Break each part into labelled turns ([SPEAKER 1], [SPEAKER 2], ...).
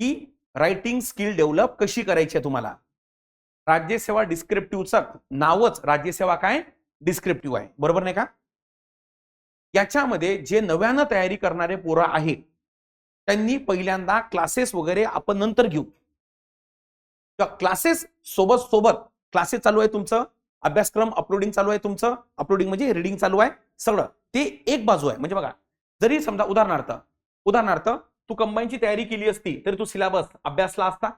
[SPEAKER 1] की writing skill develop कशी करायची आहे तुम्हाला. राज्यसेवा डिस्क्रिप्टिव्हचं नावच राज्यसेवा काय डिस्क्रिप्टिव्ह आहे, बरोबर नाही का. याच्यामध्ये जे नव्यानं तयारी करणारे पोरं आहेत त्यांनी पहिल्यांदा क्लासेस वगैरे आपण नंतर घेऊ. क्लासेस सोबत सोबत क्लासेस चालू आहे तुमचं, अभ्यासक्रम अपलोडिंग चालू आहे तुमचं, अपलोडिंग म्हणजे रीडिंग चालू आहे सगळं, ते एक बाजू आहे. म्हणजे बघा, जरी समजा उदाहरणार्थ तू कंबाईनची तयारी केली असती तरी तू सिलेबस अभ्यासला असता,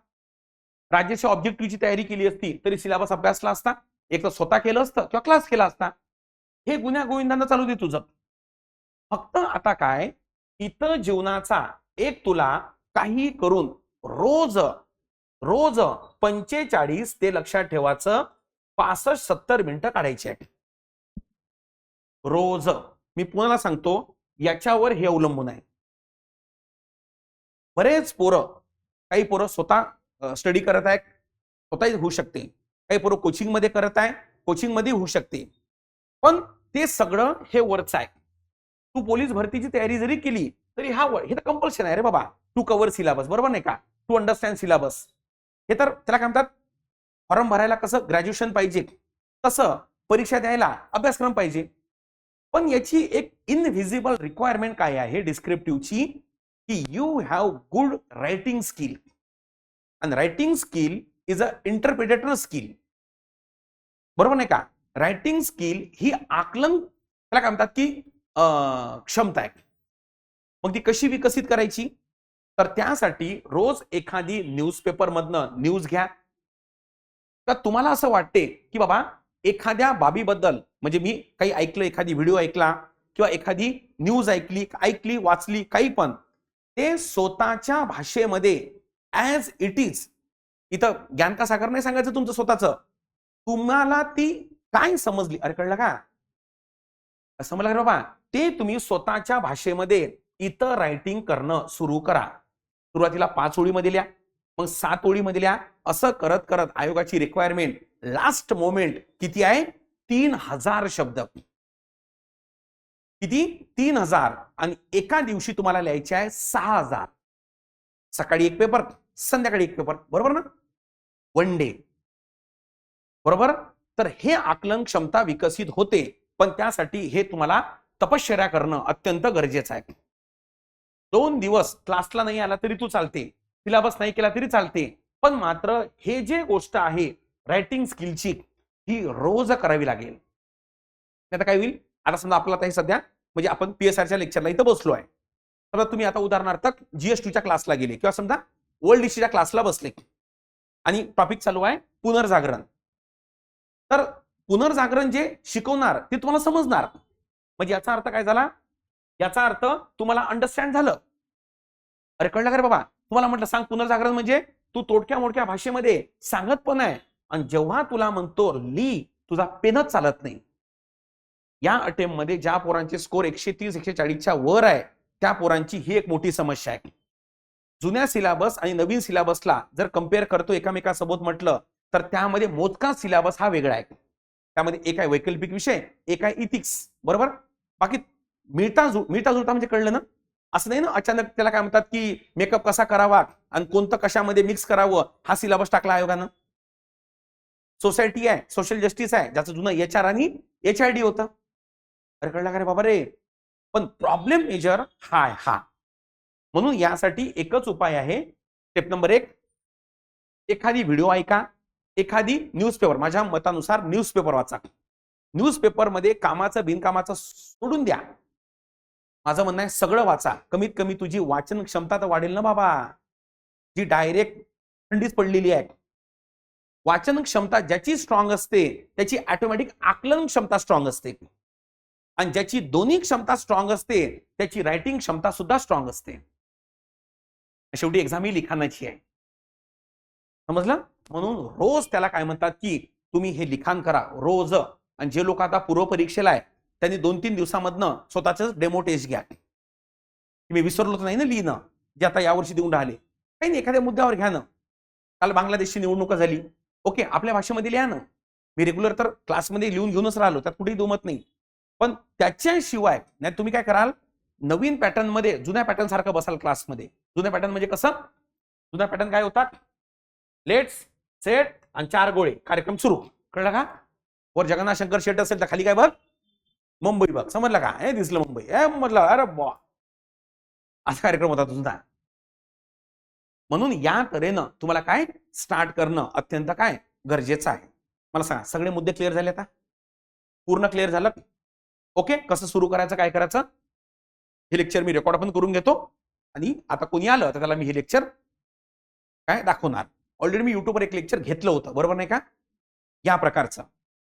[SPEAKER 1] राज्याच्या ऑब्जेक्टिव्हची तयारी केली असती तरी सिलेबस अभ्यासला असता, एक तर स्वतः केलं असतं किंवा क्लास केला असता. हे गुन्ह्या गोविंदांना चालू दे तुझं. फक्त आता काय, इथं जीवनाचा एक तुला काही करून रोज रोज 45 ते लक्षात ठेवायचं 65-70 मिनिटं काढायची आहे रोज. मी पुन्हा सांगतो, याच्यावर हे अवलंबून आहे. बरेच पोरं, काही पोरं स्वतः स्टडी करत आहेत, स्वतःही होऊ शकते. काही पोरं कोचिंग मध्ये करत आहे, कोचिंग मध्ये होऊ शकते. पण ते सगळं हे वरच आहे. तू पोलीस भरतीची तयारी जरी केली तरी हे तर कंपल्शन आहे रे बाबा, टू कव्हर सिलेबस, बरोबर नाही का, टू अंडरस्टँड सिलेबस. हे तर त्याला काय म्हणतात, फॉर्म भरायला कसं ग्रॅज्युएशन पाहिजे तसं परीक्षा द्यायला अभ्यासक्रम पाहिजे. पण याची एक इनव्हिजिबल रिक्वायरमेंट काय आहे डिस्क्रिप्टिव्हची, की you have good writing skill. आणि writing skill is a interpretator skill, बरोबर नाही का. रायटिंग स्किल ही आकलन, त्याला काय म्हणतात की क्षमता आहे. मग ती कशी विकसित करायची, तर त्यासाठी रोज एखादी न्यूजपेपर मधनं न्यूज घ्या. तर तुम्हाला असं वाटते की बाबा एखाद्या बाबीबद्दल, म्हणजे मी काही ऐकलं, एखादी व्हिडिओ ऐकला किंवा एखादी न्यूज ऐकली वाचली काही पण, ते स्वतःच्या भाषेमध्ये ऍज इट इज, इथं ज्ञान का सागर नाही सांगायचं तुमचं स्वतःचं, तुम्हाला ती काय समजली, अरे कळलं का, समजलं का बाबा, ते तुम्ही स्वतःच्या भाषेमध्ये इथं रायटिंग करणं सुरू करा. सुरुवातीला 5 ओळीमध्ये लिहा, मग 7 ओळीमध्ये लिहा. असं करत करत आयोगाची रिक्वायरमेंट लास्ट मोमेंट किती आहे, 3000 शब्द. किती, 3000. आणि एका दिवशी तुम्हाला लिहायचे आहे 6000. सकाळी एक पेपर, संध्याकाळी एक पेपर, बरोबर ना, 1 डे, बरोबर. तर हे आकलन क्षमता विकसित होते, पण त्यासाठी हे तुम्हाला तपश्चर्या करणं अत्यंत गरजेचं आहे. 2 दिवस क्लासला नाही आला तरी तू चालते, सिलेबस नाही केला तरी चालते, पण मात्र हे जे गोष्ट आहे रायटिंग स्किलची, ही रोज करावी लागेल. आता काय होईल, आता समजा आपला आता हे सध्या म्हणजे आपण पीएसआरच्या लेक्चरला इथं बसलो आहे, तर तुम्ही आता उदाहरणार्थ जीएस2च्या क्लासला गेले किंवा समजा वर्ल्ड हिस्ट्रीच्या क्लासला बसले आणि टॉपिक चालू आहे पुनर्जागरण. तर पुनर्जागरण जे शिकवणार ते तुम्हाला समजणार, म्हणजे याचा अर्थ काय झाला, याचा अर्थ तुम्हाला अंडरस्टँड झालं. अरे कळलं का रे बाबा, तुम्हाला म्हटलं सांग पुनर्जागरण म्हणजे, तू तोडक्या मोडक्या भाषेमध्ये सांगत पण आहे, आणि जेव्हा तुला म्हणतो ली, तुझा पेनच चालत नाही. या अटेम्प्ट मध्ये ज्या पोरांचे स्कोर 130-140च्या वर आहे, त्या पोरांची ही एक मोठी समस्या आहे. जुन्या सिलेबस आणि नवीन सिलेबसला जर कम्पेअर करतो एकामेकासोबत म्हटलं, तर त्यामध्ये मोजका सिलेबस हा वेगळा आहे. त्यामध्ये एक आहे वैकल्पिक विषय, एक आहे इथिक्स, बरोबर. बाकी मिळता जुळता म्हणजे कळलं ना, असं नाही ना अचानक त्याला काय म्हणतात की मेकअप कसा करावा आणि कोणतं कशामध्ये मिक्स करावं, हा सिलेबस टाकला आयोगानं. सोसायटी आहे, सोशल जस्टिस आहे, ज्याचं जुनं एचआर आणि एचआयडी होतं. अरे कळला का रे बाबा रे, पण प्रॉब्लेम मेजर हा. म्हणून यासाठी एकच उपाय आहे. स्टेप नंबर 1, एखादी व्हिडिओ ऐका, एखादी न्यूजपेपर, माझ्या मतानुसार न्यूजपेपर वाचा. न्यूजपेपर मध्ये कामाचं बिनकामाचं सोडून द्या. माझं म्हणणं आहे सगळं वाचा, कमीत कमी तुझी वाचन क्षमता तर वाढेल ना बाबा, जी डायरेक्ट थंडीच पडलेली आहे. वाचन क्षमता ज्याची स्ट्रॉंग असते त्याची ऑटोमॅटिक आकलन क्षमता स्ट्रॉंग असते, आणि ज्याची दोन्ही क्षमता स्ट्रॉंग असते त्याची रायटिंग क्षमता सुद्धा स्ट्रॉंग असते. शेवटी एक्झाम ही लिखाणाची आहे, समजलं. म्हणून रोज त्याला काय म्हणतात की तुम्ही हे लिखाण करा रोज. आणि जे लोक आता पूर्व परीक्षेला आहे त्यांनी 2-3 दिवसामधनं स्वतःच डेमो टेस्ट घ्या. मी विसरलो तर नाही ना लिहिणं, जे आता यावर्षी देऊन राहिले, काही नाही एखाद्या मुद्द्यावर घ्या ना. काल बांगलादेशची निवडणूक झाली, ओके आपल्या भाषेमध्ये लिहा ना. मी रेग्युलर तर क्लासमध्ये लिहून घेऊनच राहिलो, त्यात कुठेही दुमत नाही. पण त्याच्याशिवाय नाही तुम्ही काय कराल, नवीन पॅटर्न मध्ये जुन्या पॅटर्न सारखं बसाल क्लासमध्ये. जुन्या पॅटर्न म्हणजे कसं, जुना पॅटर्न काय होता? लेट्स सेट आणि 4 गोळे, कार्यक्रम सुरू. कळलं का? वर जगन्नाथ शंकर शेट असेल तर खाली काय बघ? मुंबई बघ. समजलं का? हे दिसलं मुंबई, हे म्हटलं अरे बा, असा कार्यक्रम होता तुझा. म्हणून या तऱ्हेनं तुम्हाला काय स्टार्ट करणं अत्यंत काय गरजेचं आहे. मला सांगा, सगळे मुद्दे क्लिअर झाले? आता पूर्ण क्लिअर झालं? ओके, कसं सुरू करायचं, काय करायचं, हे लेक्चर मी रेकॉर्ड पण करून घेतो आणि आता कोणी आलं तर त्याला मी हे लेक्चर काय दाखवणार. ऑलरेडी मी युट्यूबवर एक लेक्चर घेतलं होतं, बरोबर नाही का, या प्रकारचं.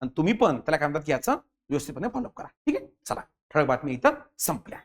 [SPEAKER 1] आणि तुम्ही पण त्याला काय म्हणतात, याचं व्यवस्थितपणे फॉलो करा. ठीक आहे, चला, ठळक बातमी इथं संपल्या.